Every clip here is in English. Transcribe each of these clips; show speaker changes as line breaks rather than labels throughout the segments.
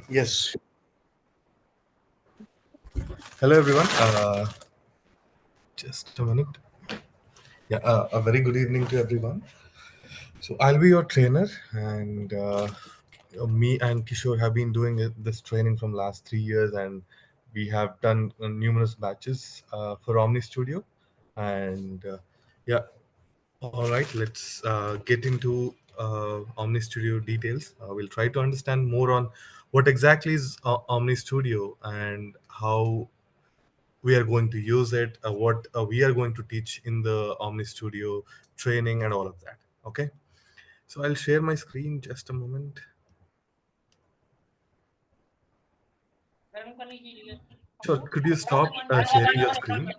Yes. Hello, everyone. Just a minute. Yeah, a very good evening to everyone. So, I'll be your trainer, and me and Kishore have been doing this training from last 3 years, and we have done numerous batches for Omni Studio. And yeah, all right, let's get into Omni Studio details. We'll try to understand more on what exactly is Omni Studio and how we are going to use it, what we are going to teach in the Omni Studio training, and all of that. Okay, so I'll share my screen just a moment. Sure, could you stop sharing your screen?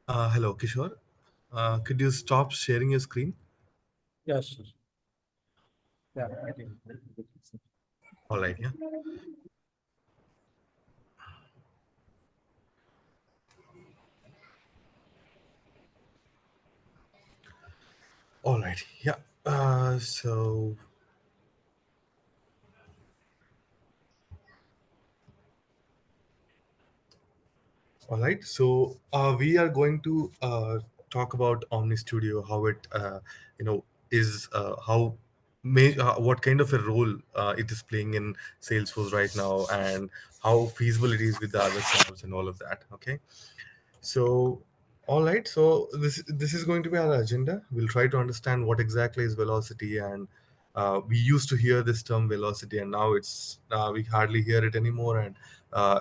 Hello, Kishore. Could you stop sharing your screen?
Yes, sir. Yeah, I think.
All right, yeah. All right, yeah. So all right, so we are going to talk about Omni Studio, how it, is how what kind of a role it is playing in Salesforce right now, and how feasible it is with the other systems and all of that. Okay, so, all right. So this is going to be our agenda. We'll try to understand what exactly is velocity, and we used to hear this term velocity, and now it's we hardly hear it anymore, and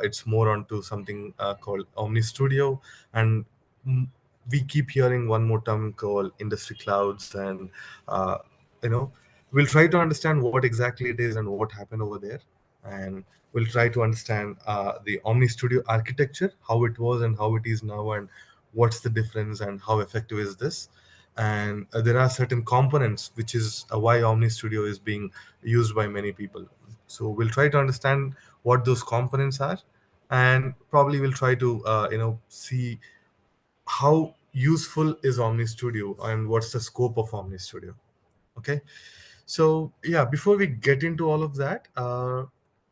it's more onto something called Omni Studio, and mm, we keep hearing one more term called industry clouds, and uh, you know, we'll try to understand what exactly it is and what happened over there, and we'll try to understand the Omni Studio architecture, how it was and how it is now, and what's the difference and how effective is this. And there are certain components, which is why Omni Studio is being used by many people. So we'll try to understand what those components are, and probably we'll try to see how useful is Omni Studio and what's the scope of Omni Studio. Okay, so yeah, before we get into all of that,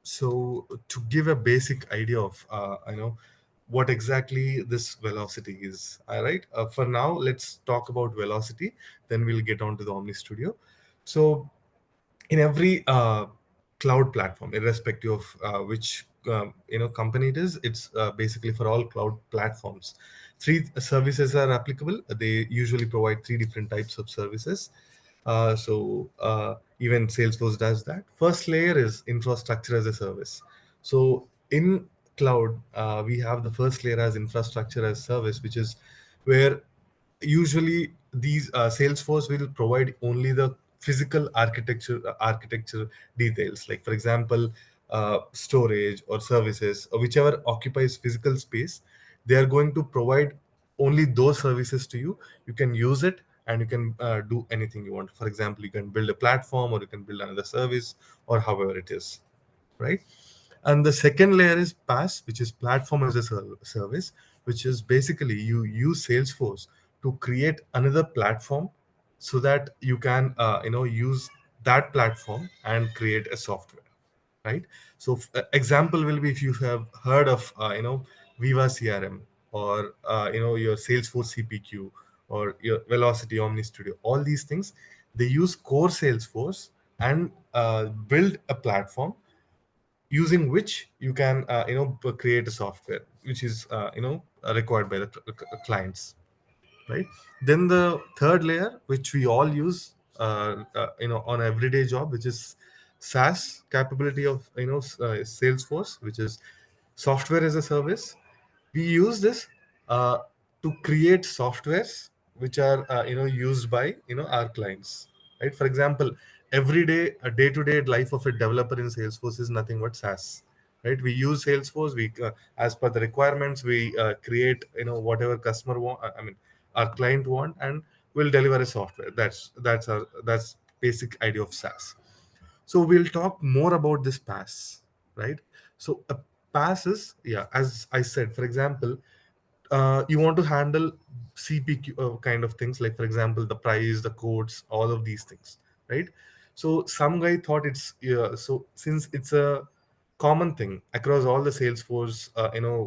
so to give a basic idea of what exactly this velocity is. All right, for now let's talk about velocity, then we'll get on to the Omni Studio. So in every cloud platform, irrespective of which company it is, it's basically for all cloud platforms. Three services are applicable. They usually provide three different types of services. Even Salesforce does that. First layer is infrastructure as a service. So in cloud, we have the first layer as infrastructure as service, which is where usually these Salesforce will provide only the physical architecture details, like for example storage or services or whichever occupies physical space. They are going to provide only those services to you. You can use it, and you can do anything you want. For example, you can build a platform, or you can build another service, or however it is, right? And the second layer is PaaS, which is platform as a service, which is basically you use Salesforce to create another platform so that you can use that platform and create a software, right? So example will be, if you have heard of Viva CRM, or your Salesforce CPQ, or your Velocity, Omni Studio, all these things, they use core Salesforce and build a platform using which you can create a software which is required by the clients, right? Then the third layer, which we all use on everyday job, which is SaaS capability of Salesforce, which is software as a service. We use this uh, to create softwares which are used by our clients, right? For example, every day, a day-to-day life of a developer in Salesforce is nothing but SaaS, right? We use Salesforce, we as per the requirements, we create whatever customer want, I mean our client want, and we'll deliver a software. That's basic idea of SaaS. So we'll talk more about this pass, right? So a pass is, yeah, as I said, for example, you want to handle CPQ kind of things, like for example, the price, the codes, all of these things, right? So some guy thought it's so since it's a common thing across all the Salesforce,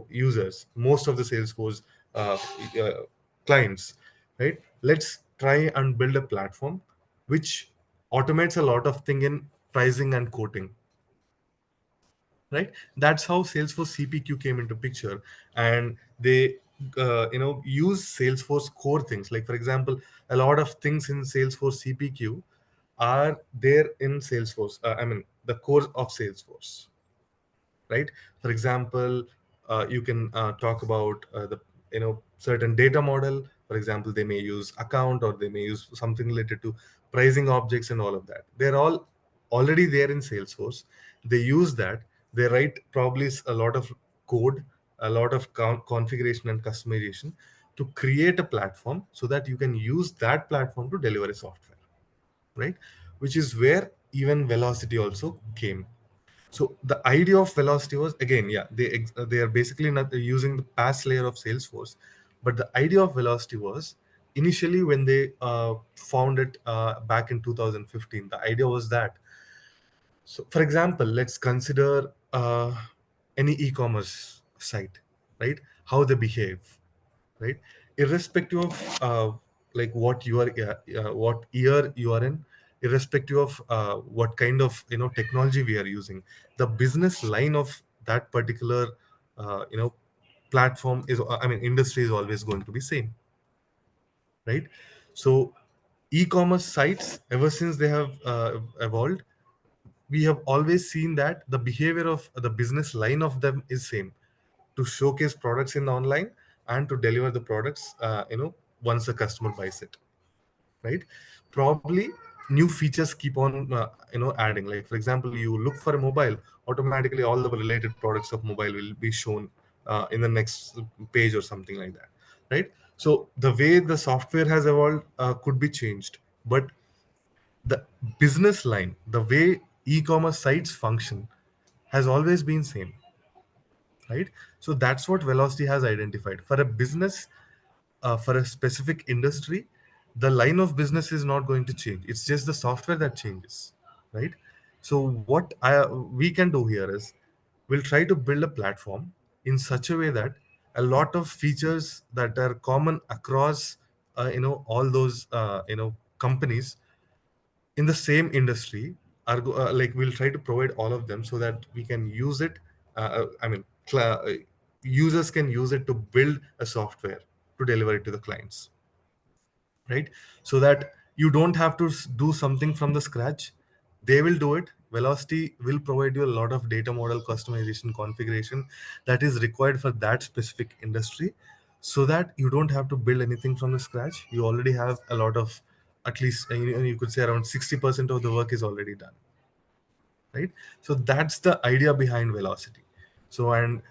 users, most of the Salesforce uh, uh, clients, right? Let's try and build a platform which automates a lot of thing in pricing and quoting, right? That's how Salesforce CPQ came into picture. And they use Salesforce core things, like for example, a lot of things in Salesforce CPQ are there in Salesforce, the core of Salesforce, right? For example, you can talk about the certain data model. For example, they may use account, or they may use something related to pricing objects, and all of that. They're all already there in Salesforce. They use that. They write probably a lot of code, a lot of configuration and customization to create a platform so that you can use that platform to deliver a software, right? Which is where even velocity also came. So the idea of velocity was, again, yeah, they are basically not using the PaaS layer of Salesforce, but the idea of velocity was initially when they found it back in 2015. The idea was that, so for example, let's consider any e-commerce site, right? How they behave, right? Irrespective of like what year you are in, irrespective of what kind of technology we are using, the business line of that particular platform is, industry is always going to be same, right? So e-commerce sites, ever since they have evolved, we have always seen that the behavior of the business line of them is same: to showcase products in online and to deliver the products once the customer buys it, right? Probably new features keep on adding. Like for example, you look for a mobile, automatically all the related products of mobile will be shown in the next page or something like that, right? So the way the software has evolved could be changed, but the business line, the way e-commerce sites function, has always been same, right? So that's what velocity has identified for a business, for a specific industry. The line of business is not going to change, it's just the software that changes, right? So what we can do here is, we'll try to build a platform in such a way that a lot of features that are common across all those companies in the same industry are like, we'll try to provide all of them so that we can use it. Users can use it to build a software to deliver it to the clients, right? So that you don't have to do something from the scratch. They will do it. Velocity will provide you a lot of data model customization configuration that is required for that specific industry, so that you don't have to build anything from the scratch. You already have a lot of, at least you could say around 60% of the work is already done, right? So that's the idea behind velocity. So, and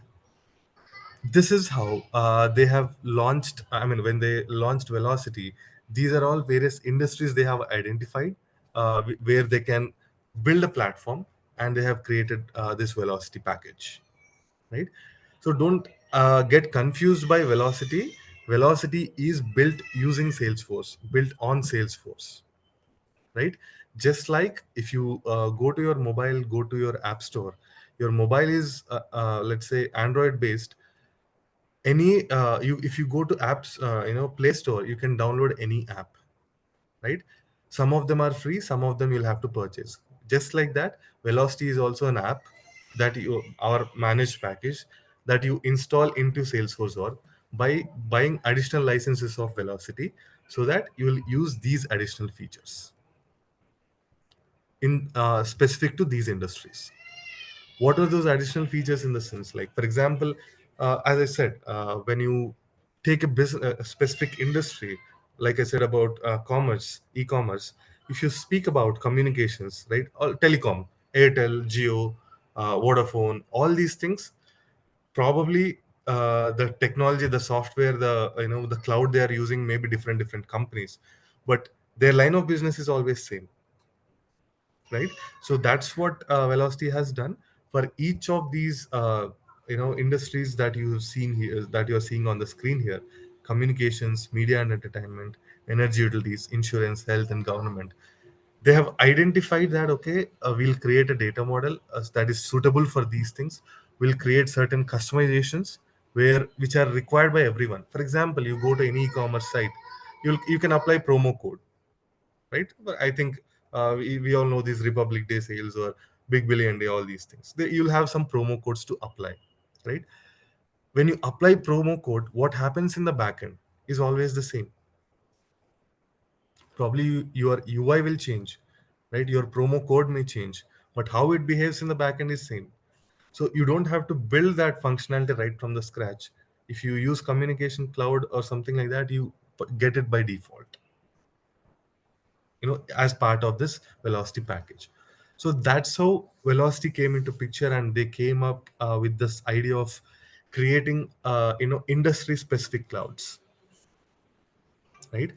this is how they have launched, when they launched velocity, these are all various industries they have identified, where they can build a platform, and they have created this velocity package, right? So don't get confused by velocity. Velocity is built using Salesforce, built on Salesforce, right? Just like if you go to your mobile, go to your app store, your mobile is let's say Android based. Any you if you go to apps, Play Store, you can download any app, right? Some of them are free, some of them you'll have to purchase. Just like that, Velocity is also an app that you, our managed package, that you install into Salesforce, or by buying additional licenses of Velocity, so that you will use these additional features in specific to these industries. What are those additional features in the sense? Like for example, as I said, when you take a business, a specific industry, like I said about commerce, e-commerce, if you speak about communications, right, or telecom, Airtel, Geo, Vodafone, all these things, probably the technology, the software, the the cloud they are using may be different companies, but their line of business is always same, right? So that's what Velocity has done for each of these industries that you've seen here, that you're seeing on the screen here: communications, media and entertainment, energy utilities, insurance, health and government. They have identified that, okay, we'll create a data model that is suitable for these things. We'll create certain customizations where which are required by everyone. For example, you go to any e-commerce site, you can apply promo code, right? But I think we all know these Republic Day sales or Big Billion Day, all these things. You'll have some promo codes to apply, right? When you apply promo code, what happens in the backend is always the same. Probably your UI will change, right? Your promo code may change, but how it behaves in the backend is same. So you don't have to build that functionality right from the scratch. If you use Communication Cloud or something like that, you get it by default, as part of this velocity package. So that's how velocity came into picture, and they came up with this idea of creating industry specific clouds, right?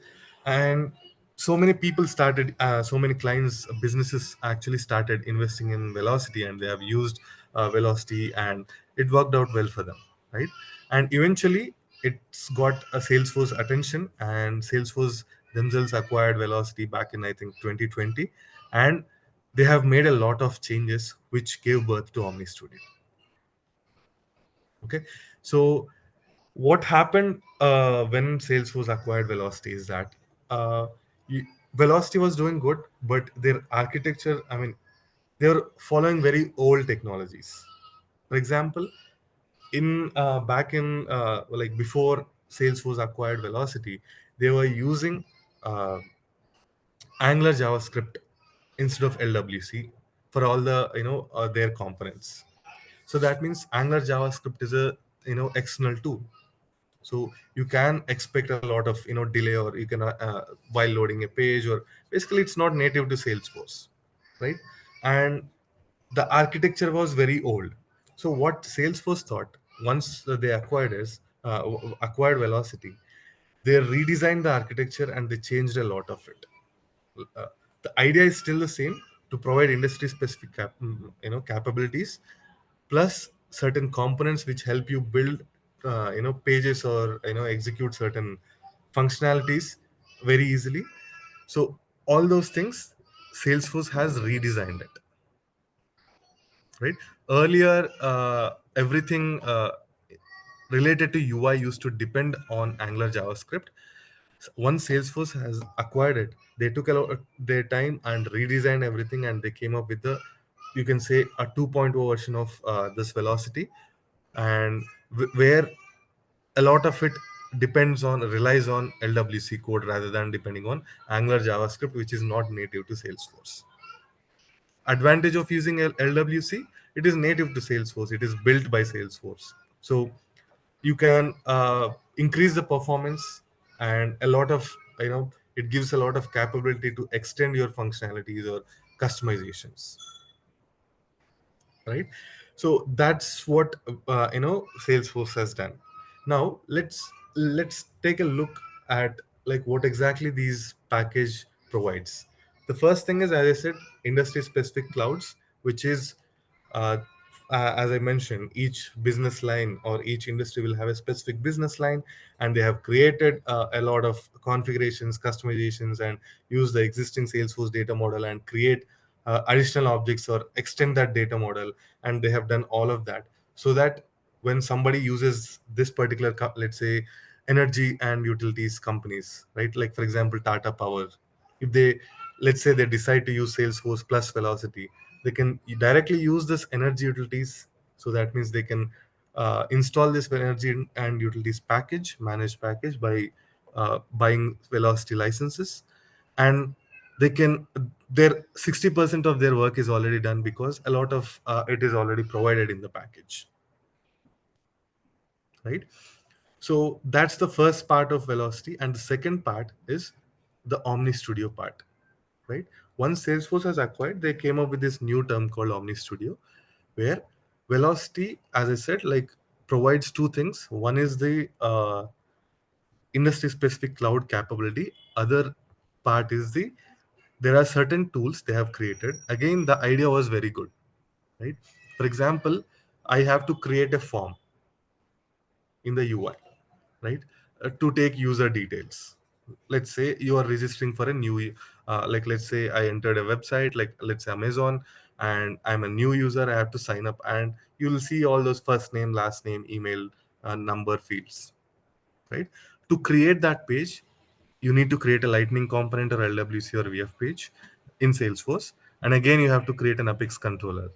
And so many people started, so many clients, businesses actually started investing in velocity, and they have used velocity, and it worked out well for them, right? And eventually it's got a Salesforce attention, and Salesforce themselves acquired velocity back in, I think, 2020. And they have made a lot of changes which gave birth to Omnistudion. Okay, so what happened when Salesforce acquired Velocity is that uh, you, Velocity was doing good, but their architecture, I mean, they were following very old technologies. For example, in back in like before Salesforce acquired Velocity, they were using uh, Angular JavaScript instead of LWC for all the their components. So that means Angular JavaScript is a external tool, so you can expect a lot of delay, or you can while loading a page, or basically it's not native to Salesforce, right? And the architecture was very old. So what Salesforce thought, once they acquired Velocity, they redesigned the architecture and they changed a lot of it. uh, the idea is still the same, to provide industry specific capabilities, plus certain components which help you build pages, or execute certain functionalities very easily. So all those things Salesforce has redesigned it, right? Earlier, everything related to UI used to depend on Angular JavaScript. Once Salesforce has acquired it, they took a lot of their time and redesigned everything, and they came up with the, you can say, a 2.0 version of this Velocity, and where a lot of it relies on LWC code rather than depending on Angular JavaScript, which is not native to Salesforce. Advantage of using LWC: it is native to Salesforce, it is built by Salesforce, so you can increase the performance, and a lot of it gives a lot of capability to extend your functionalities or customizations, right? So that's what Salesforce has done. Now let's take a look at like what exactly these package provides. The first thing is, as I said, industry specific clouds, which is uh, as I mentioned, each business line or each industry will have a specific business line, and they have created a lot of configurations, customizations, and use the existing Salesforce data model and create additional objects or extend that data model. And they have done all of that so that when somebody uses this particular, let's say, energy and utilities companies, right? Like for example, Tata Power, if they, let's say, they decide to use Salesforce plus Velocity, they can directly use this energy utilities. So that means they can install this energy and utilities package, managed package, by buying Velocity licenses. And they can, their 60% of their work is already done because a lot of it is already provided in the package, right? So that's the first part of Velocity, and the second part is the Omni Studio part, right? Once Salesforce has acquired, they came up with this new term called Omni Studio, where Velocity, as I said, like provides two things. One is the industry specific cloud capability. Other part is the, there are certain tools they have created. Again, the idea was very good, right? For example, I have to create a form in the UI, right? To take user details. Let's say you are registering for a new, like let's say I entered a website, like let's say Amazon, and I'm a new user. I have to sign up, and you'll see all those first name, last name, email, number fields, right? To create that page, you need to create a Lightning component or LWC or VF page in Salesforce, and again you have to create an Apex controller,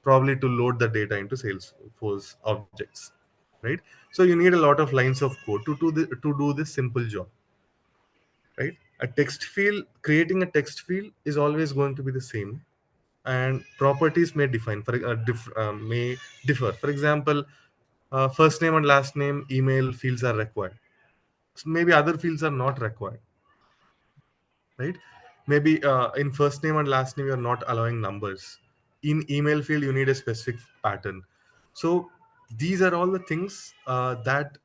probably to load the data into Salesforce objects, right? So you need a lot of lines of code to do this simple job, right? A text field, creating a text field is always going to be the same, and properties may define for may differ. For example, first name and last name, email fields are required. So maybe other fields are not required, right? Maybe in first name and last name you're not allowing numbers. In email field you need a specific pattern. So these are all the things that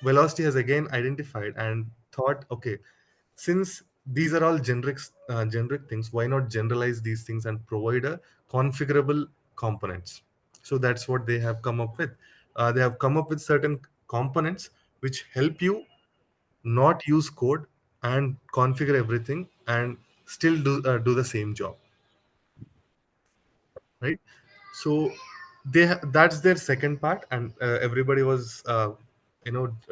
velocity has again identified and thought, okay, since these are all generic things, why not generalize these things and provide a configurable components? So that's what they have come up with. They have come up with certain components which help you not use code and configure everything and still do the same job, right? So that's their second part, and everybody was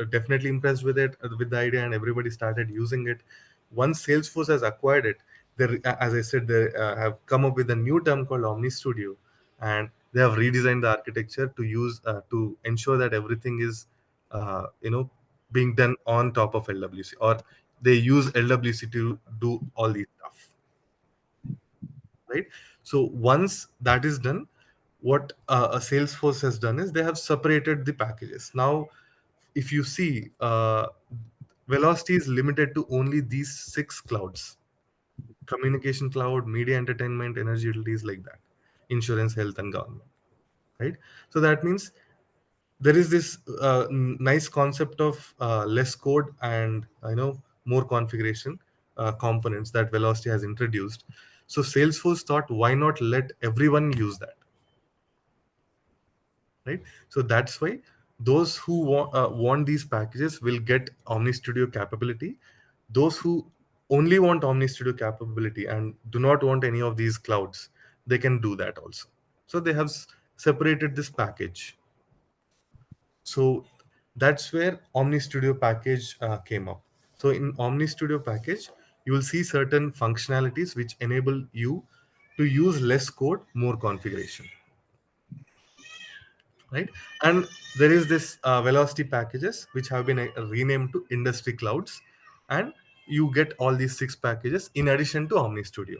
definitely impressed with it, with the idea, and everybody started using it. Once Salesforce has acquired it, they, as I said, they have come up with a new term called Omni Studio, and they have redesigned the architecture to use to ensure that everything is being done on top of LWC, or they use LWC to do all these stuff, right? So once that is done, what a Salesforce has done is they have separated the packages. Now if you see, velocity is limited to only these six clouds: communication cloud, media entertainment, energy utilities, like that, insurance, health, and government, right? So that means there is this nice concept of less code and more configuration components that velocity has introduced. So Salesforce thought, why not let everyone use that, right? So that's why those who want these packages will get Omni Studio capability. Those who only want Omni Studio capability and do not want any of these clouds, they can do that also. So they have separated this package. So that's where Omni Studio package came up. So in Omni Studio package, you will see certain functionalities which enable you to use less code, more configuration, right? And there is this velocity packages which have been renamed to industry clouds, and you get all these six packages in addition to Omni Studio.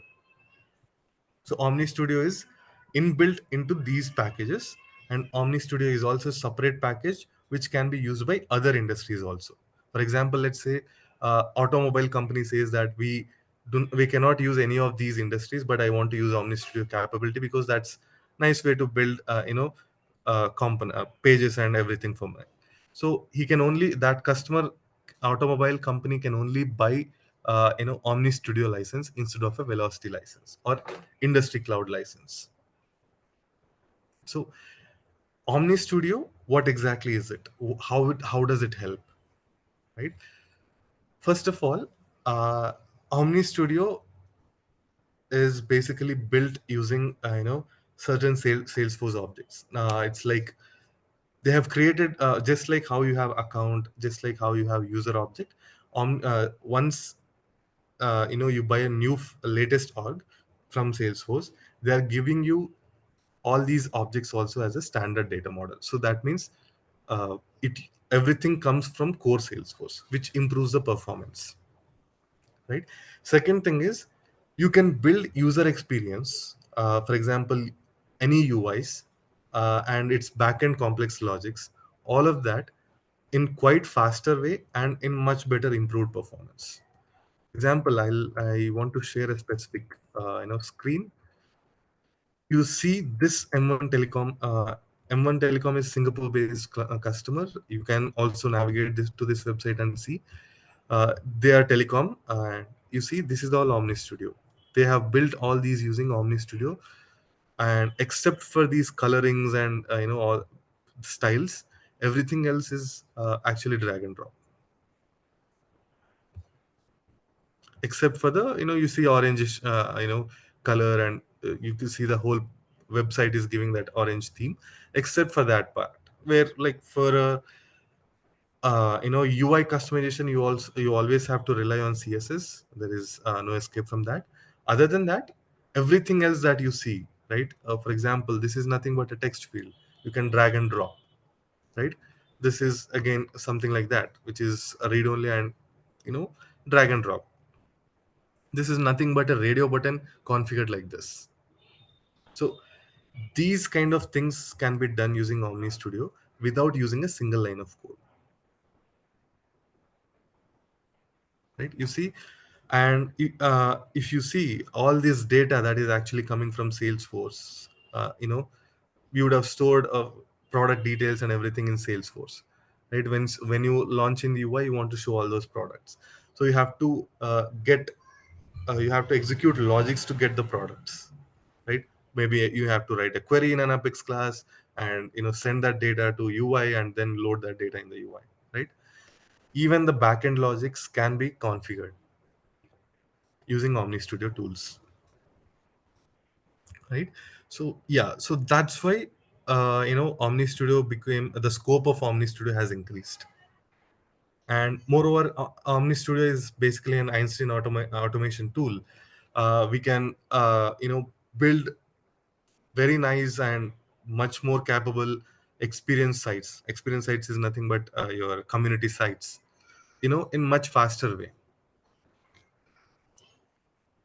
So Omni Studio is inbuilt into these packages, and Omni Studio is also a separate package which can be used by other industries also. For example, let's say automobile company says that we cannot use any of these industries, but I want to use Omni Studio capability because that's nice way to build pages and everything for me. So he can only, that customer, automobile company, can only buy Omni Studio license instead of a Velocity license or industry cloud license. So Omni Studio, what exactly is it? How does it help, right? First of all, Omni Studio is basically built using certain Salesforce objects. It's like they have created, just like how you have account, just like how you have user object. Once you buy a new latest org from Salesforce, they are giving you all these objects also as a standard data model. So that means it everything comes from core Salesforce, which improves the performance, right? Second thing is, you can build user experience, for example, any UIs, and its backend complex logics, all of that in quite faster way and in much better improved performance. Example, I want to share a specific screen. You see this M1 Telecom. M1 Telecom is Singapore-based customer. You can also navigate to this website and see they are telecom. You see, this is all Omni Studio. They have built all these using Omni Studio. and except for these colorings and all styles, everything else is actually drag and drop, except for the you see orange color, and you can see the whole website is giving that orange theme, except for that part where, like, for a UI customization, you always have to rely on CSS. There is no escape from that. Other than that, everything else that you see, right? For example, this is nothing but a text field. You can drag and drop, right? This is again something like that, which is a read only and drag and drop. This is nothing but a radio button configured like this. So these kind of things can be done using Omni Studio without using a single line of code, right? You see, and if you see all this data that is actually coming from Salesforce, we would have stored product details and everything in Salesforce, right? When you launch in the UI, you want to show all those products, so you have to you have to execute logics to get the products, right? Maybe you have to write a query in an Apex class and send that data to UI and then load that data in the UI, right? Even the backend logics can be configured using Omni Studio tools, right? So yeah, so that's why Omni Studio became, the scope of Omni Studio has increased. And moreover, Omni Studio is basically an Einstein automation tool. We can build very nice and much more capable experience sites is nothing but your community sites, in much faster way,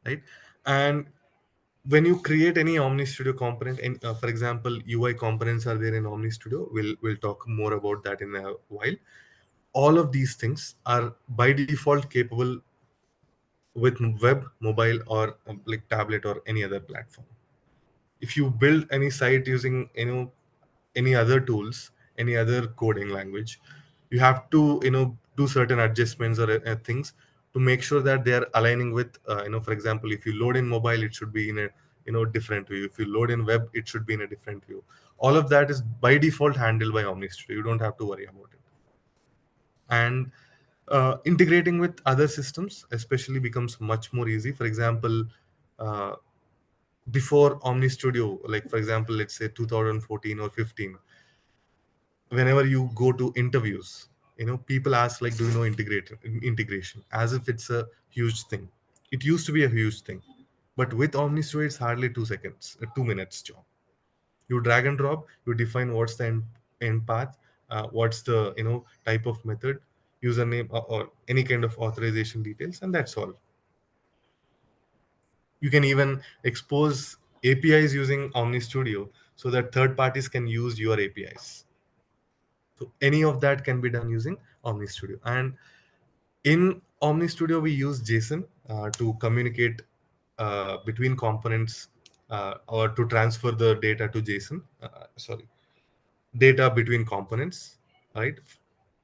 right? And when you create any Omni Studio component, for example, UI components are there in Omni Studio. We'll talk more about that in a while. All of these things are by default capable with web, mobile, or like tablet or any other platform. If you build any site using any other tools, any other coding language, you have to do certain adjustments or things to make sure that they are aligning with for example, if you load in mobile, it should be in a different view. If you load in web, it should be in a different view. All of that is by default handled by Omni Studio. You don't have to worry about it. And integrating with other systems especially becomes much more easy. For example, uh, before Omni Studio, like for example, let's say 2014 or 15, whenever you go to interviews, people ask, like, do you know integration, as if it's a huge thing. It used to be a huge thing, but with Omni Studio, it's hardly 2 seconds, a 2 minutes job. You drag and drop, you define what's the end path, what's the type of method, username, or any kind of authorization details, and that's all. You can even expose APIs using Omni Studio so that third parties can use your APIs. So any of that can be done using Omni Studio. And in Omni Studio, we use JSON to communicate between components, or to transfer the data to JSON. Sorry, data between components, right?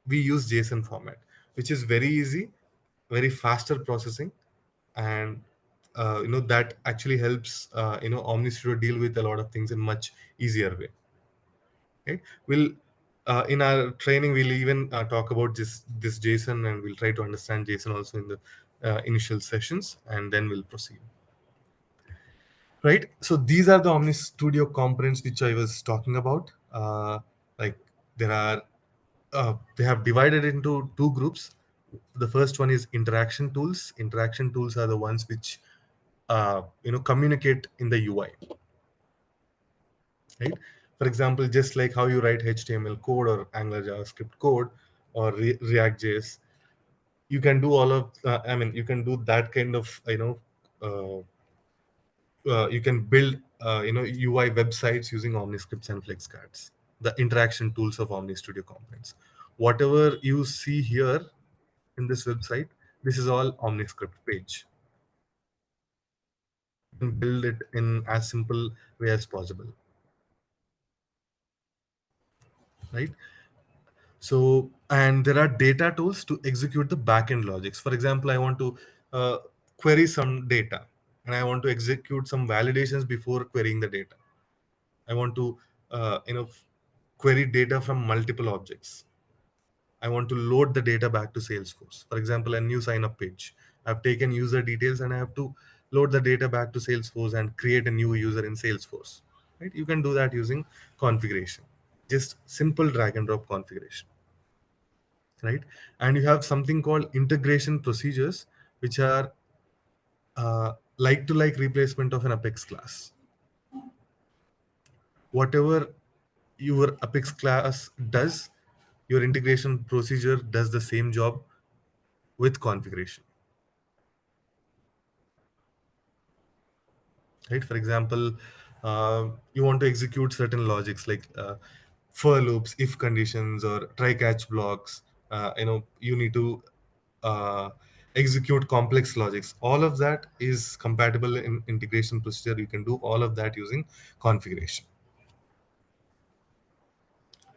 We use JSON format, which is very easy, very faster processing, and that actually helps Omni Studio deal with a lot of things in much easier way. Okay, we'll in our training we'll even talk about this JSON, and we'll try to understand JSON also in the initial sessions, and then we'll proceed. Right. So these are the Omni Studio components which I was talking about. Like, there are they have divided into two groups. The first one is interaction tools. Interaction tools are the ones which communicate in the UI, right? For example, just like how you write HTML code or Angular JavaScript code or React JS, you can do all of you can do that kind of uh, you can build UI websites using OmniScripts and FlexCards, the interaction tools of Omni Studio components. Whatever you see here in this website, this is all OmniScript page. You can build it in as simple way as possible, right? So, and there are data tools to execute the backend logics. For example, I want to query some data, and I want to execute some validations before querying the data. I want to query data from multiple objects. I want to load the data back to Salesforce. For example, a new sign up page. I've taken user details and I have to load the data back to Salesforce and create a new user in Salesforce. Right? You can do that using configuration. Just simple drag and drop configuration. Right? And you have something called integration procedures, which are like to like replacement of an Apex class. Whatever your Apex class does, your integration procedure does the same job with configuration. Right, for example, you want to execute certain logics like for loops, if conditions, or try catch blocks. You need to uh, execute complex logics. All of that is compatible in integration procedure. You can do all of that using configuration.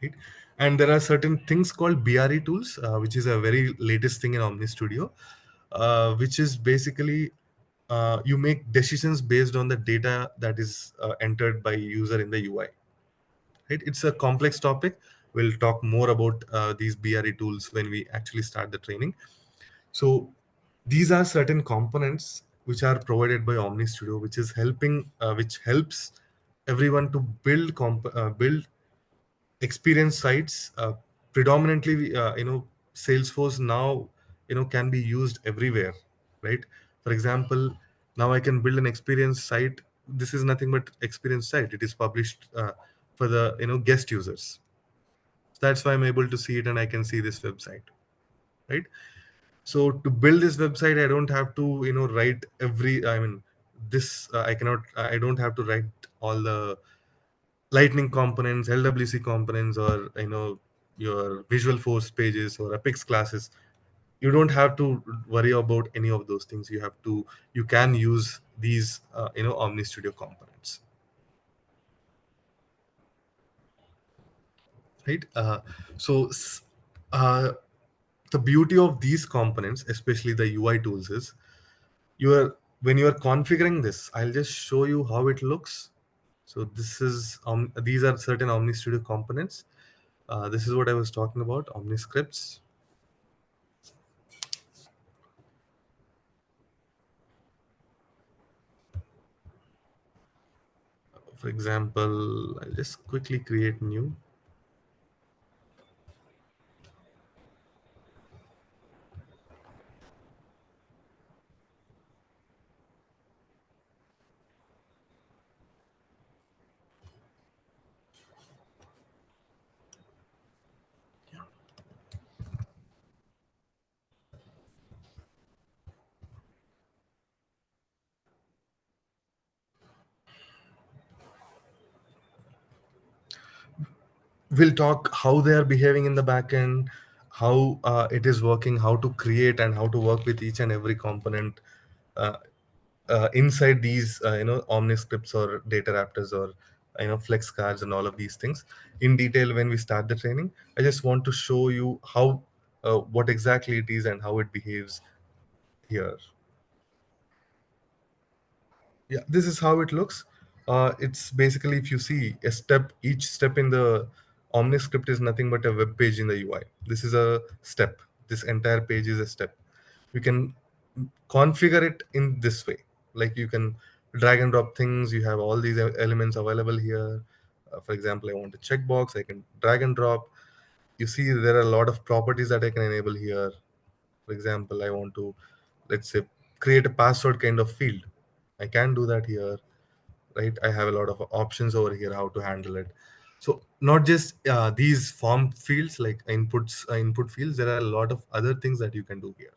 Right, and there are certain things called BRE tools, which is a very latest thing in Omnistudio, which is basically you make decisions based on the data that is entered by user in the UI. Right? It's a complex topic. We'll talk more about these BRE tools when we actually start the training. So these are certain components which are provided by Omnistudio, which helps everyone to build experience sites. Predominantly, Salesforce now can be used everywhere, right? For example, now I can build an experience site. This is nothing but experience site. It is published for the guest users. That's why I'm able to see it and I can see this website, right? So to build this website, I don't have to write every, I mean, this I cannot, I don't have to write all the lightning components, LWC components, or your visual force pages or Apex classes. You don't have to worry about any of those things. You can use these Omnistudio components, right? Uh, the beauty of these components, especially the UI tools, is when you are configuring this. I'll just show you how it looks. So these are certain Omnistudio components. This is what I was talking about, Omniscripts. For example, I'll just quickly create new. We'll talk how they are behaving in the backend, how it is working, how to create and how to work with each and every component uh, inside these Omniscripts or data raptors or flex cards and all of these things in detail when we start the training. I just want to show you how what exactly it is and how it behaves here. Yeah, this is how it looks. It's basically, if you see each step in the Omniscript is nothing but a web page in the UI. This is a step. This entire page is a step. You can configure it in this way. Like you can drag and drop things. You have all these elements available here. For example, I want a checkbox. I can drag and drop. You see, there are a lot of properties that I can enable here. For example, I want to, let's say, create a password kind of field. I can do that here, right? I have a lot of options over here how to handle it. So not just these form fields like input fields. There are a lot of other things that you can do here,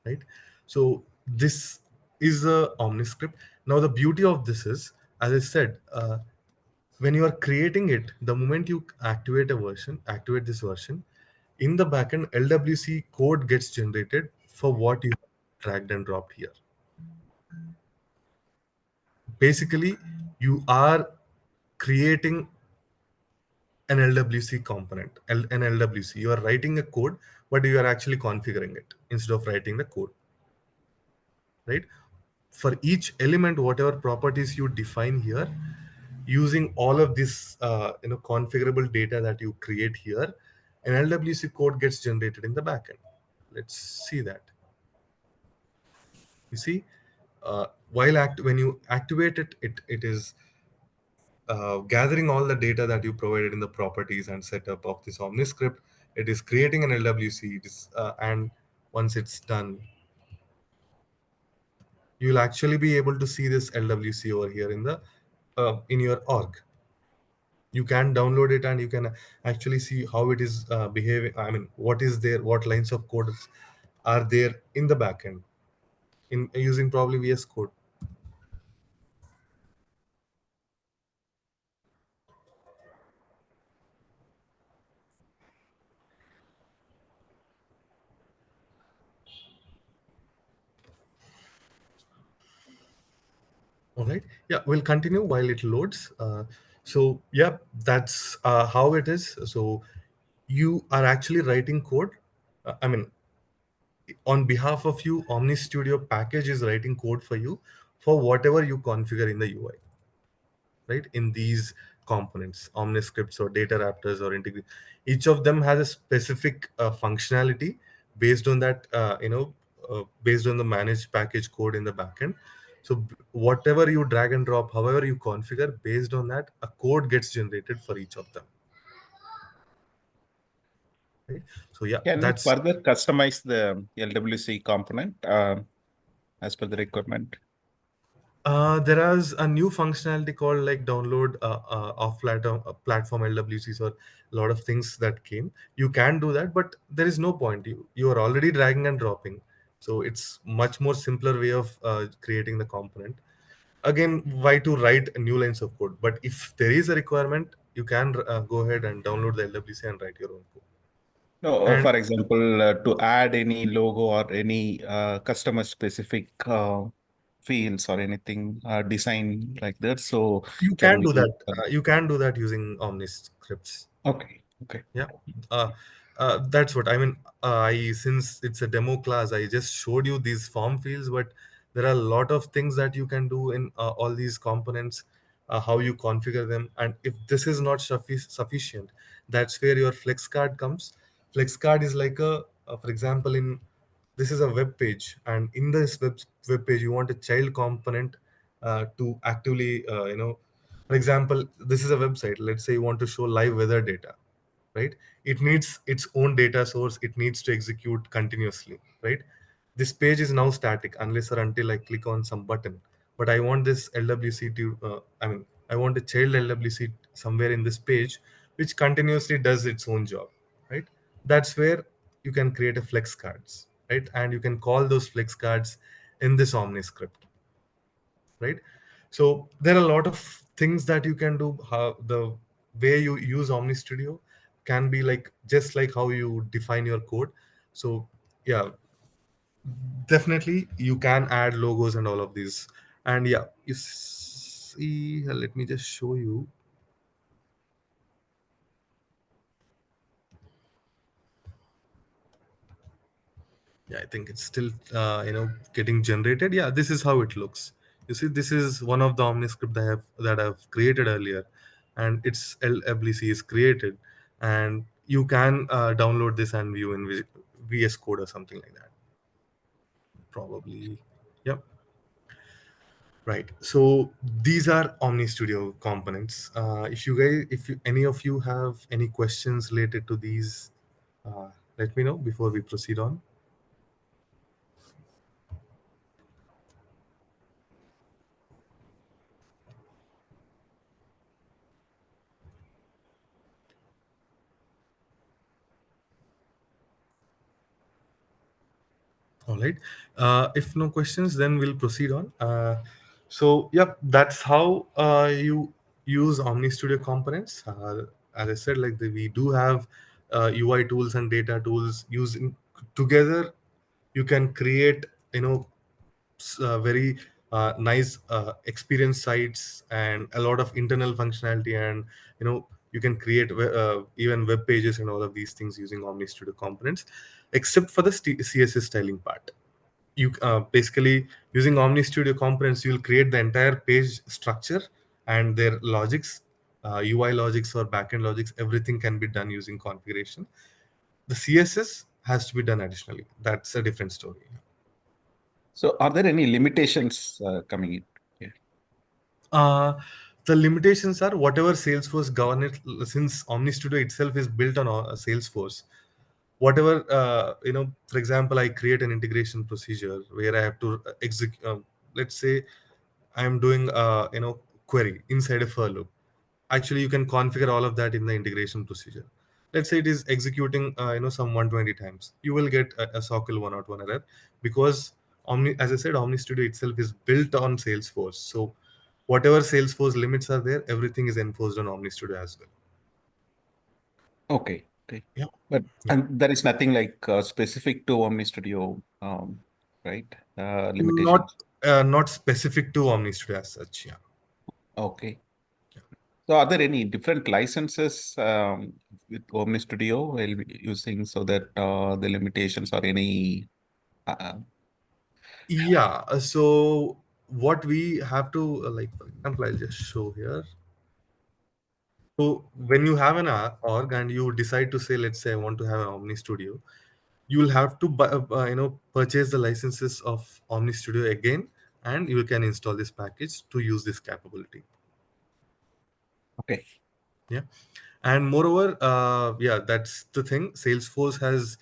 right? So this is a Omniscript. Now the beauty of this is, as I said, when you are creating it, the moment you activate this version, in the backend, LWC code gets generated for what you dragged and dropped here. Basically, you are creating an LWC component, an LWC. You are writing a code, but you are actually configuring it instead of writing the code, right? for each element, whatever properties you define here, using all of this configurable data that you create here, an LWC code gets generated in the backend. Let's see that. You see, when you activate it, it is gathering all the data that you provided in the properties and setup of this OmniScript. It is creating an LWC. And once it's done, you'll actually be able to see this LWC over here in your org. You can download it and you can actually see how it is behaving. I mean, what is there, what lines of code are there in the backend in using probably VS Code. All right. Yeah, we'll continue while it loads. So yeah, that's how it is. So you are actually writing code. I mean, on behalf of you, Omni Studio package is writing code for you for whatever you configure in the UI, right? In these components, omniscripts or data raptors or integrity, each of them has a specific functionality based on that, based on the managed package code in the backend. So whatever you drag and drop, however you configure, based on that, a code gets generated for each of them. Right? So yeah,
Can we
that's
further customize the LWC component as per the requirement?
there is a new functionality called like download off platform LWCs, or a lot of things that came. You can do that, but there is no point. You are already dragging and dropping, so it's much more simpler way of creating the component. Again, why to write new lines of code? But if there is a requirement, you can go ahead and download the LWC and write your own code.
No,
And
for example, to add any logo or any customer specific fields or anything design like that. So
you
can
can
we
do
use
that. You can do that using OmniScripts.
okay, okay.
Yeah, uh, that's what I mean. I Since it's a demo class, I just showed you these form fields, but there are a lot of things that you can do in all these components, how you configure them, and if this is not sufficient, that's where your flex card comes. Flex card is like for example, in this is a web page, and in this web page, you want a child component to actively, for example, this is a website. Let's say you want to show live weather data, right? It needs its own data source. It needs to execute continuously, right? This page is now static unless or until I click on some button. But I want this LWC to, I want a child LWC somewhere in this page, which continuously does its own job, right? That's where you can create a flex cards, right? And you can call those flex cards in this Omni script, right? So there are a lot of things that you can do. How the way you use Omni Studio can be like just like how you define your code. So yeah, definitely you can add logos and all of these. And yeah, you see, let me just show you. Yeah, I think it's still getting generated. Yeah, this is how it looks. You see, this is one of the omniscript that I've created earlier, and its LWC is created, and you can download this and view in VS Code or something like that. Probably. Yep. Right. So these are Omni Studio components. If any of you have any questions related to these, let me know before we proceed on. All right. If no questions, then we'll proceed on. So, yeah, that's how you use Omni Studio components. As I said, like we do have UI tools and data tools using together. You can create, very nice experience sites and a lot of internal functionality, and you can create even web pages and all of these things using Omni Studio components, except for the CSS styling part. you basically using Omni Studio components, you'll create the entire page structure and their logics, UI logics or backend logics. Everything can be done using configuration. The CSS has to be done additionally. That's a different story.
So are there any limitations coming in here?
Uh, the limitations are whatever Salesforce governance, since Omni Studio itself is built on Salesforce. Whatever for example, I create an integration procedure where I have to execute. Let's say I am doing query inside a for loop. Actually, you can configure all of that in the integration procedure. Let's say it is executing some 120 times. You will get a socle 101 error because Omni, as I said, Omni Studio itself is built on Salesforce. So whatever Salesforce limits are there, everything is enforced on Omni Studio as well.
Okay. Okay.
Yeah.
But
Yeah.
and there is nothing like specific to Omni Studio, right?
Not
Limitations.
not specific to Omni Studio as such. Yeah.
Okay. So are there any different licenses with Omni Studio we'll be using so that the limitations or any uh,
Yeah. So what we have to like, for example, I'll just show here. So when you have an org and you decide to say, let's say I want to have an Omni Studio, you will have to buy, purchase the licenses of Omni Studio again, and you can install this package to use this capability.
okay.
Yeah. And moreover, yeah, that's the thing. Salesforce has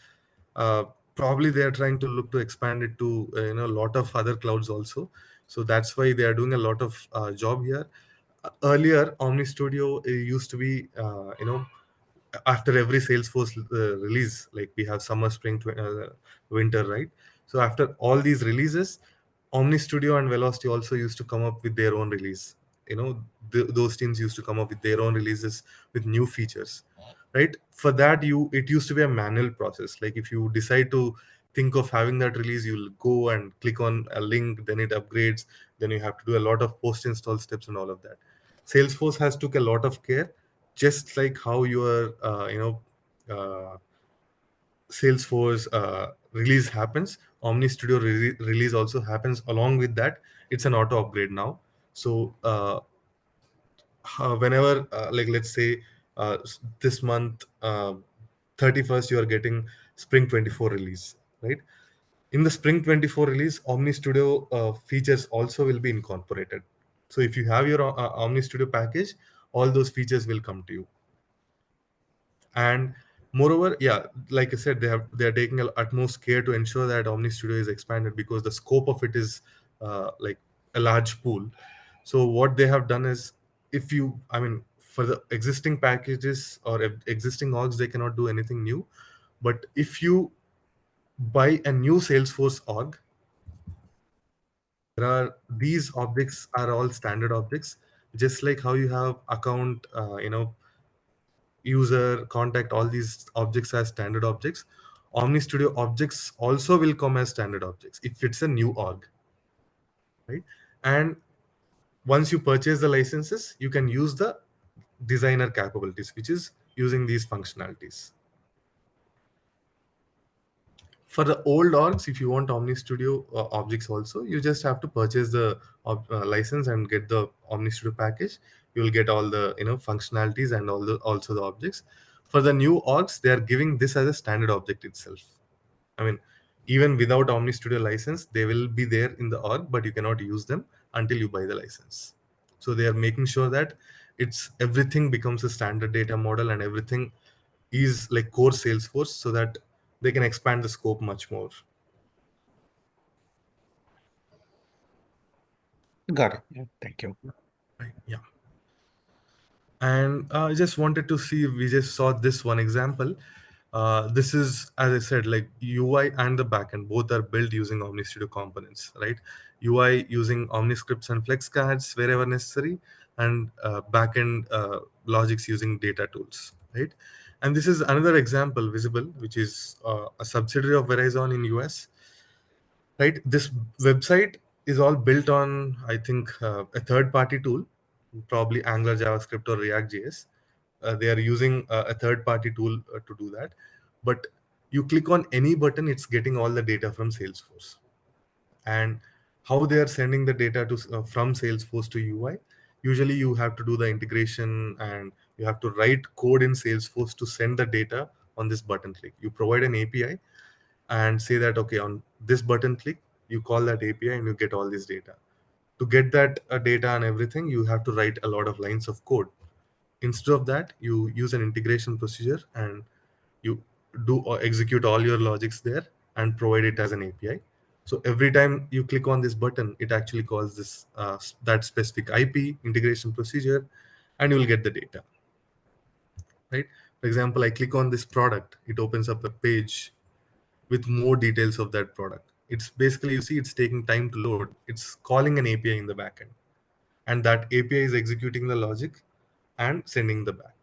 uh, probably they are trying to look to expand it to a lot of other clouds also. So that's why they are doing a lot of job here. Earlier, Omni Studio used to be after every Salesforce release, like we have summer, spring, winter, right? So after all these releases, Omni Studio and Velocity also used to come up with their own release. Those teams used to come up with their own releases with new features, right? For that, it used to be a manual process. Like if you decide to think of having that release, you'll go and click on a link, then it upgrades, then you have to do a lot of post install steps and all of that. Salesforce has took a lot of care, just like how your Salesforce release happens. Omni Studio release also happens along with that. It's an auto upgrade now. So whenever like let's say this month 31st you are getting spring 24 release, right? In the spring 24 release, Omni Studio features also will be incorporated. So if you have your Omni Studio package, all those features will come to you. And moreover, yeah, like I said, they are taking utmost care to ensure that Omni Studio is expanded because the scope of it is like a large pool. So what they have done is, if you, I mean, for the existing packages or existing orgs, they cannot do anything new. But if you buy a new Salesforce org, there are these objects are all standard objects, just like how you have account, user, contact, all these objects as standard objects. Omni Studio objects also will come as standard objects if it's a new org, right? And once you purchase the licenses, you can use the designer capabilities, which is using these functionalities. For the old orgs, if you want Omni Studio objects also, you just have to purchase the license and get the Omni Studio package. You will get all the functionalities and all the also the objects. For the new orgs, they are giving this as a standard object itself. I mean, even without Omni Studio license, they will be there in the org, but you cannot use them until you buy the license. So they are making sure that it's everything becomes a standard data model and everything is like core Salesforce, so that they can expand the scope much more.
Got it. Yeah, thank you.
Right? Yeah. And I just wanted to see, we just saw this one example. This is, as I said, like UI and the backend both are built using Omni Studio components, right? UI using OmniScripts and Flex cards wherever necessary, and backend logics using data tools, right? And this is another example visible, which is a subsidiary of Verizon in US, right? This website is all built on, I think, a third party tool, probably Angular, JavaScript, or React JS. They are using a third party tool to do that. But you click on any button, it's getting all the data from Salesforce. and how they are sending the data to from Salesforce to UI. Usually you have to do the integration and you have to write code in Salesforce to send the data on this button click. You provide an API and say that, okay, on this button click, you call that API and you get all this data. To get that data and everything, you have to write a lot of lines of code. Instead of that, you use an integration procedure and you do or execute all your logics there and provide it as an API. So every time you click on this button, it actually calls this that specific IP integration procedure, and you will get the data. Right? For example, I click on this product, it opens up a page with more details of that product. It's basically, you see, it's taking time to load. It's calling an API in the backend, and that API is executing the logic and sending the back.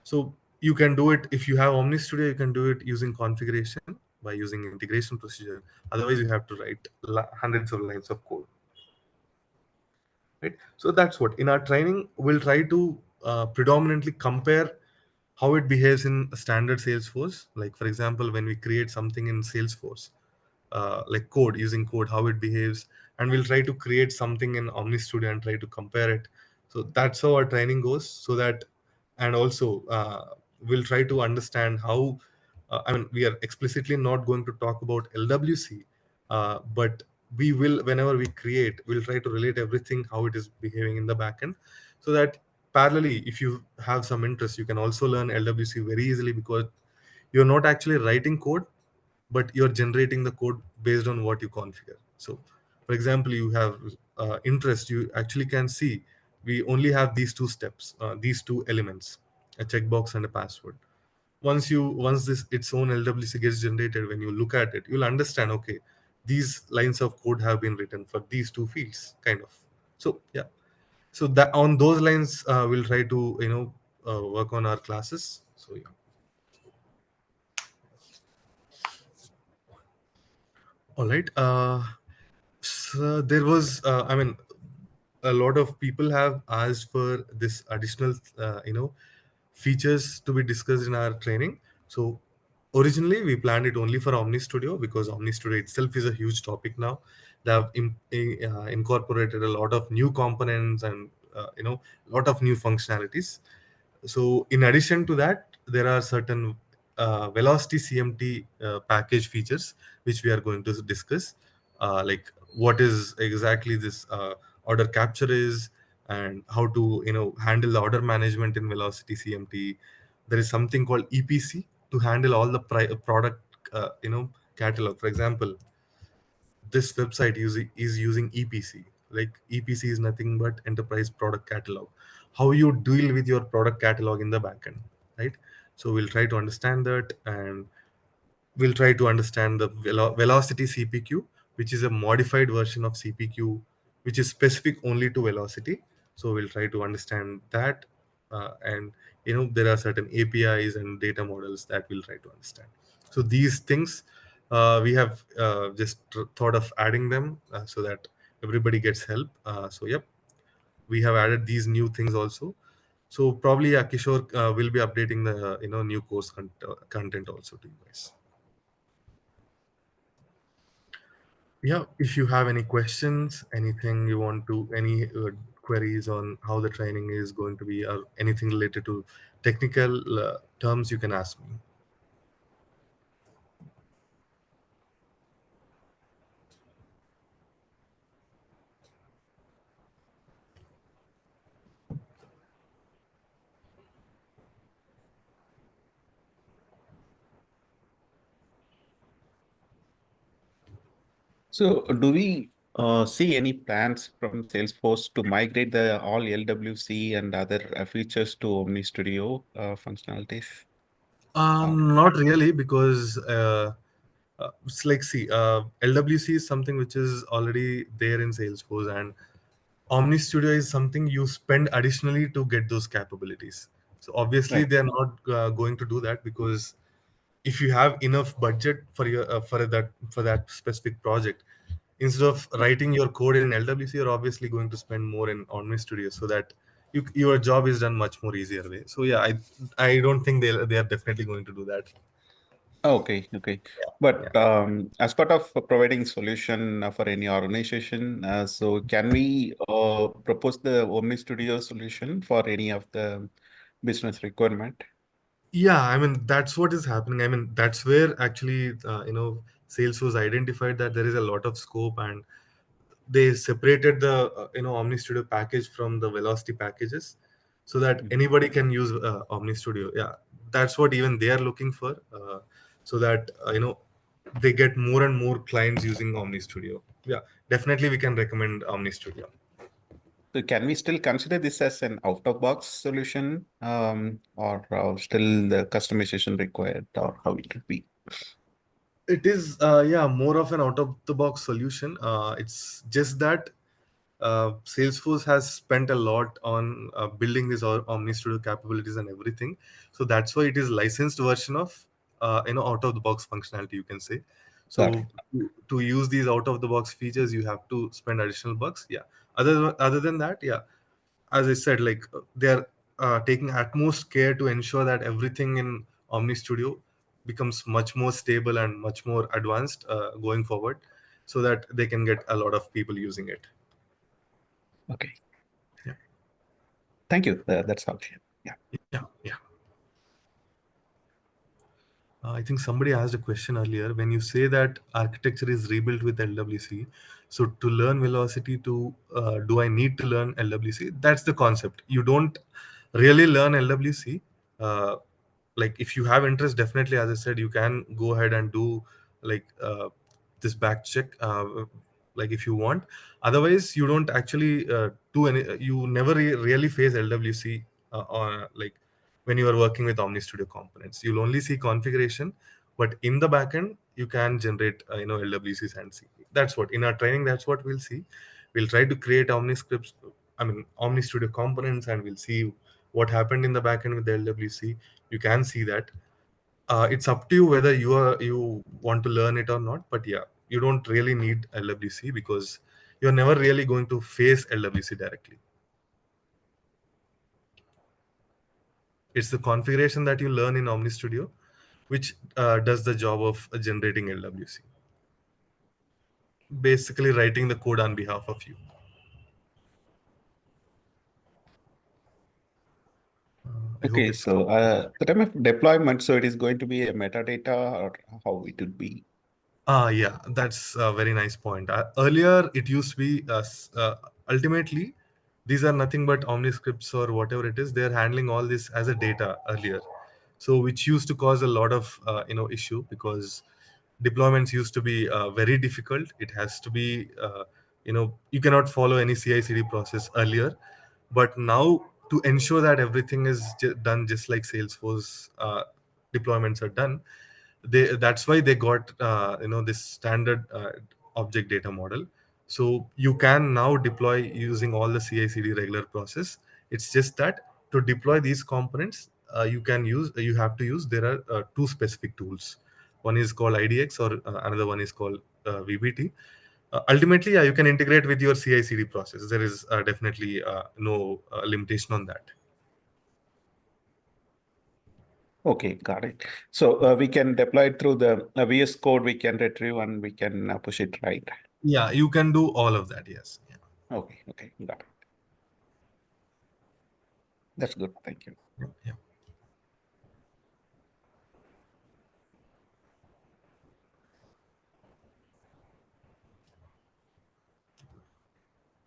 So you can do it if you have Omnistudio. You can do it using configuration by using integration procedure. Otherwise, you have to write hundreds of lines of code. Right. So that's what in our training we'll try to predominantly compare how it behaves in a standard Salesforce. Like for example, when we create something in Salesforce, like code, using code, how it behaves, and we'll try to create something in Omnistudio and try to compare it. So that's how our training goes. So that, and also we'll try to understand how. I mean, we are explicitly not going to talk about LWC, but we will, whenever we create, we'll try to relate everything how it is behaving in the backend, so that parallelly, if you have some interest, you can also learn LWC very easily, because you're not actually writing code, but you're generating the code based on what you configure. So for example, you have interest, you actually can see we only have these two steps, these two elements, a checkbox and a password. Once this its own LWC gets generated, when you look at it, you'll understand, okay, these lines of code have been written for these two fields, kind of. So yeah, so that on those lines, we'll try to work on our classes. So yeah. All right. So there was, I mean, a lot of people have asked for this additional, features to be discussed in our training. So originally we planned it only for Omnistudio, because Omnistudio itself is a huge topic now. They have incorporated a lot of new components and a lot of new functionalities. So in addition to that, there are certain velocity CMT package features which we are going to discuss, like what is exactly this order capture is, and how to handle the order management in velocity CMT. There is something called EPC to handle all the product catalog. For example, this website is using EPC. Like EPC is nothing but enterprise product catalog. How you deal with your product catalog in the backend, right? So we'll try to understand that, and we'll try to understand the velocity CPQ, which is a modified version of CPQ, which is specific only to velocity. So we'll try to understand that, and there are certain APIs and data models that we'll try to understand. So these things, we have just thought of adding them, so that everybody gets help. So yep, we have added these new things also. So probably Kishore will be updating the new course content also to you guys. Yeah, if you have any questions, anything you want to, any queries on how the training is going to be, or anything related to technical terms, you can ask me.
So, do we see any plans from Salesforce to migrate the all LWC and other features to OmniStudio functionalities? Uh,
Not really, because it's like, see, LWC is something which is already there in Salesforce, and Omni Studio is something you spend additionally to get those capabilities. So obviously
right.
they are not going to do that, because if you have enough budget for your for that specific project, instead of writing your code in LWC, you're obviously going to spend more in Omni Studio, so that your job is done much more easier way. So yeah, I don't think they are definitely going to do that.
Okay, okay.
Yeah.
But as part of providing solution for any organization, so can we propose the Omni Studio solution for any of the business requirement?
Yeah, I mean that's what is happening. I mean that's where actually Salesforce identified that there is a lot of scope, and they separated the Omni Studio package from the Velocity packages, so that
Mhm.
anybody can use Omni Studio. Yeah, that's what even they are looking for, so that they get more and more clients using Omni Studio. Yeah, definitely we can recommend Omni Studio.
So can we still consider this as an out-of-box solution, or still the customization required, or how it could be?
It is yeah, more of an out of the box solution. It's just that Salesforce has spent a lot on building this Omni Studio capabilities and everything. So that's why it is licensed version of out of the box functionality, you can say.
Got
So
it.
to use these out of the box features, you have to spend additional bucks. Yeah. Other than that, yeah, as I said, like they're taking utmost care to ensure that everything in Omni Studio becomes much more stable and much more advanced going forward, so that they can get a lot of people using it.
Okay.
Yeah.
Thank you. That's all. Yeah.
Yeah. Yeah. I think somebody asked a question earlier. When you say that architecture is rebuilt with LWC, so to learn velocity, to do I need to learn LWC? That's the concept. You don't really learn LWC. Uh, like if you have interest, definitely, as I said, you can go ahead and do like this back check. Like if you want. Otherwise, you don't actually do any. You never really face LWC or like when you are working with Omni Studio components. You'll only see configuration, but in the backend, you can generate LWCs and see. That's what in our training. That's what we'll see. We'll try to create Omni scripts. I mean Omni Studio components, and we'll see what happened in the backend with the LWC. You can see that. It's up to you whether you want to learn it or not. But yeah, you don't really need LWC because you're never really going to face LWC directly. It's the configuration that you learn in Omni Studio, which does the job of generating LWC, basically writing the code on behalf of you. I hope
Okay.
it's
So the time of deployment, so it is going to be a metadata, or how it would be?
yeah, that's a very nice point. Earlier, it used to be ultimately these are nothing but omniscripts or whatever it is. They're handling all this as a data earlier, so which used to cause a lot of issue because deployments used to be very difficult. It has to be you cannot follow any CI/CD process earlier, but now to ensure that everything is done just like Salesforce deployments are done, that's why they got this standard object data model. So you can now deploy using all the CI/CD regular process. It's just that to deploy these components, you have to use there are two specific tools. One is called IDX, or another one is called VBT. Ultimately, yeah, you can integrate with your CI/CD process. There is definitely no limitation on that.
Okay, got it. So we can deploy it through the VS Code, we can retrieve and we can push it, right?
Yeah, you can do all of that. Yes. Yeah.
Okay, okay, got it. That's good. Thank you.
Yeah. Yeah.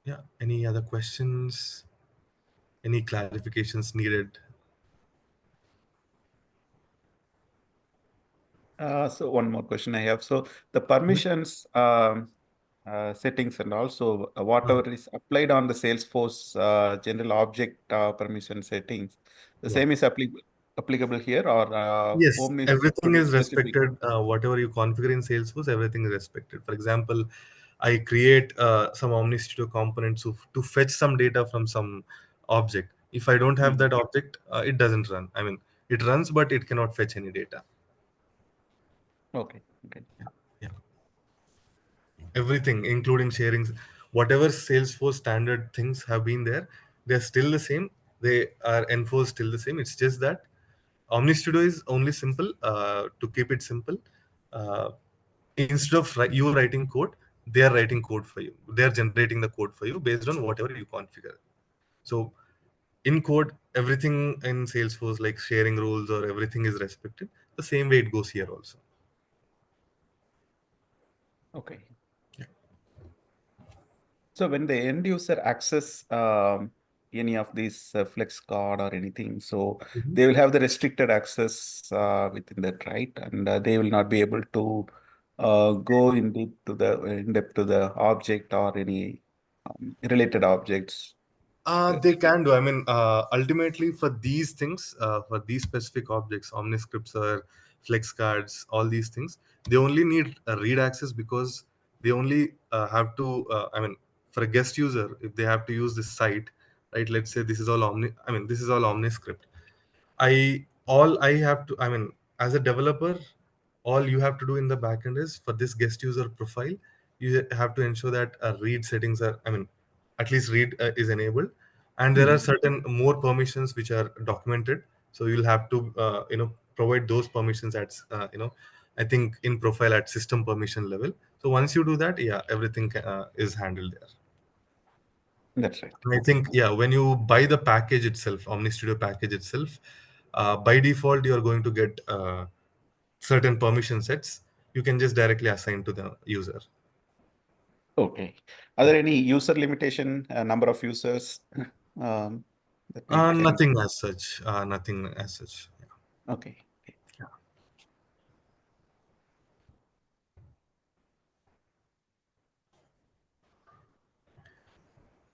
Yeah. Any other questions? Any clarifications needed?
So one more question I have. So the
Yeah.
permissions settings and also
Mhm.
whatever is applied on the Salesforce general object permission settings, the
Yeah.
same is applicable here, or
Yes,
Omni
everything
Studio
is
specific?
respected. Whatever you configure in Salesforce, everything is respected. For example, I create some Omni Studio components to fetch some data from some object. If I don't have
Mhm.
that object, it doesn't run. I mean, it runs, but it cannot fetch any data.
Okay, okay.
Yeah. Yeah. Everything, including sharing, whatever Salesforce standard things have been there, they're still the same. They are enforced still the same. It's just that OmniStudio is only simple. To keep it simple, uh, instead of you writing code, they are writing code for you. They are generating the code for you based on whatever you configure. So in code, everything in Salesforce, like sharing rules or everything is respected. The same way it goes here also.
Okay. So when the end user access any of these flex card or anything, so
Mhm.
they will have the restricted access within that, right? And they will not be able to go in depth to the object or any related objects.
They can do. I mean, ultimately, for these things, for these specific objects, omniscripts or flex cards, all these things, they only need a read access because they only have to. I mean, for a guest user, if they have to use this site, right? Let's say this is all I mean, this is all omniscript. I have to. I mean, as a developer, all you have to do in the backend is for this guest user profile, you have to ensure that read settings are. I mean, at least read is enabled, and there are
Mhm.
certain more permissions which are documented. So you'll have to provide those permissions at I think in profile at system permission level. So once you do that, yeah, everything is handled there.
That's right.
I think, yeah, when you buy the package itself, Omni Studio package itself, by default, you're going to get certain permission sets. You can just directly assign to the user.
Okay. Are there any user limitation, number of users um, that we can?
Nothing as such. Nothing as such.
Okay.
Yeah.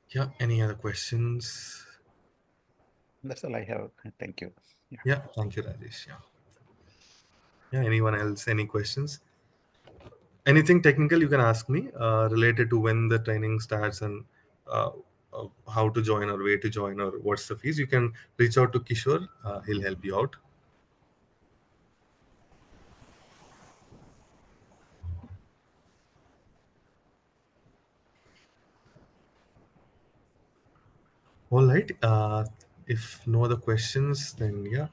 Yeah. Any other questions?
That's all I have. Thank you. Yeah.
Yeah. Thank you, Rajesh. Yeah. Yeah. Anyone else? Any questions? Anything technical you can ask me related to when the training starts and uh, how to join or where to join or what's the fees. You can reach out to Kishore. He'll help you out. All right. If no other questions, then yeah.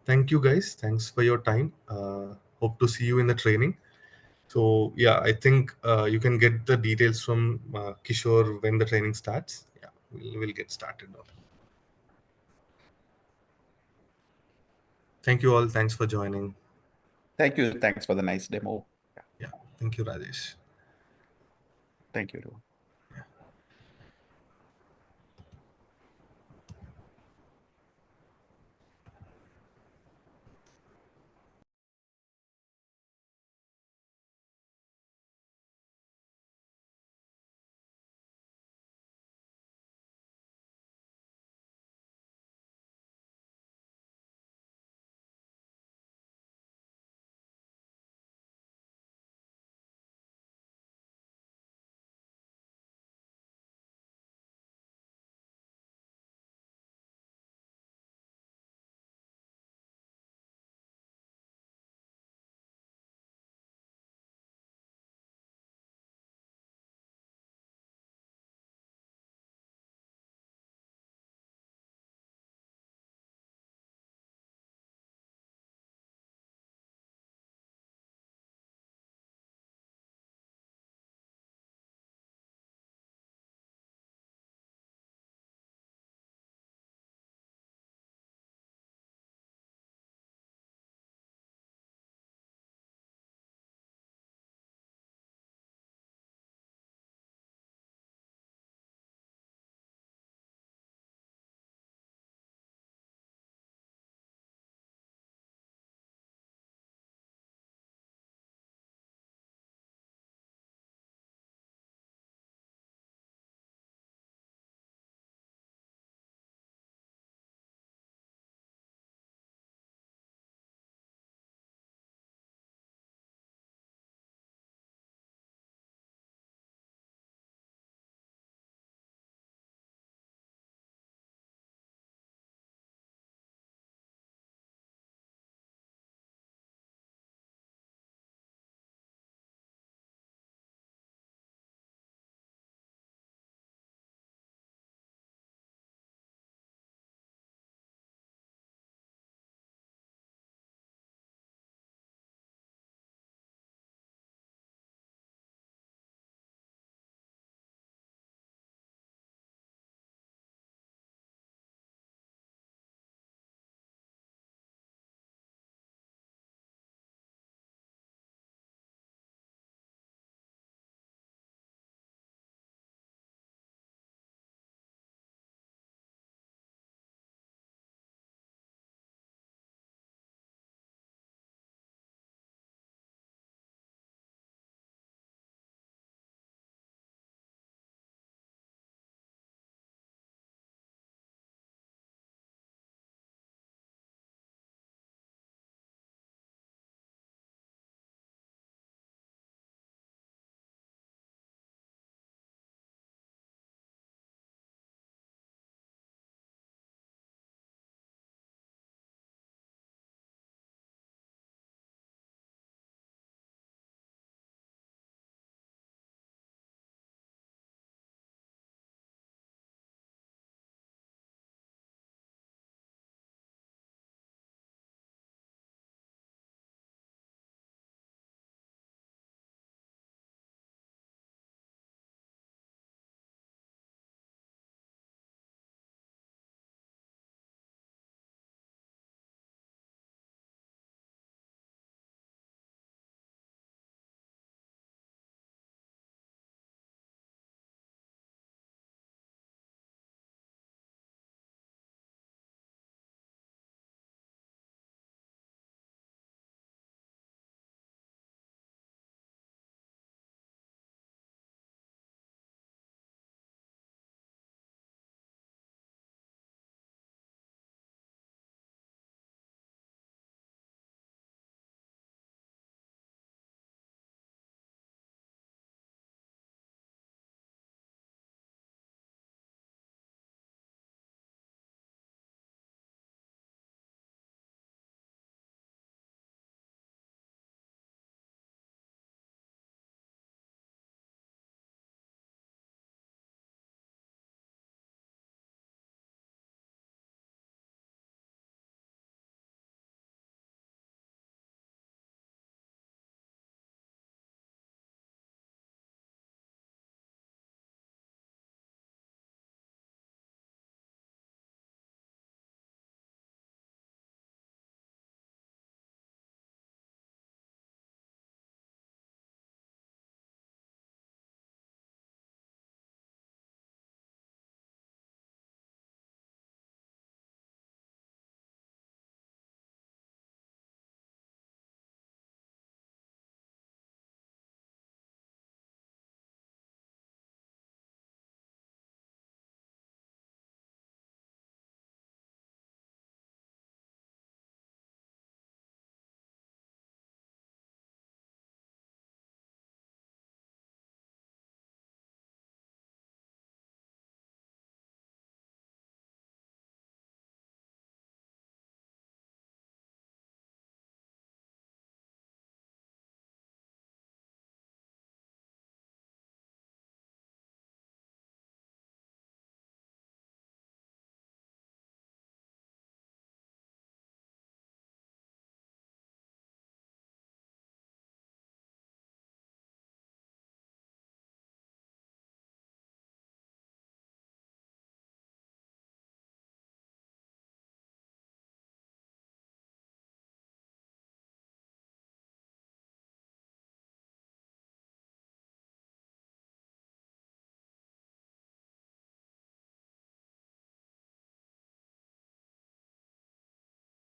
Thank you, guys. Thanks for your time. Hope to see you in the training. So yeah, I think you can get the details from Kishore when the training starts. Yeah, we'll get started now. Thank you all. Thanks for joining.
Thank you. Thanks for the nice demo.
Yeah. Thank you, Rajesh.
Thank you.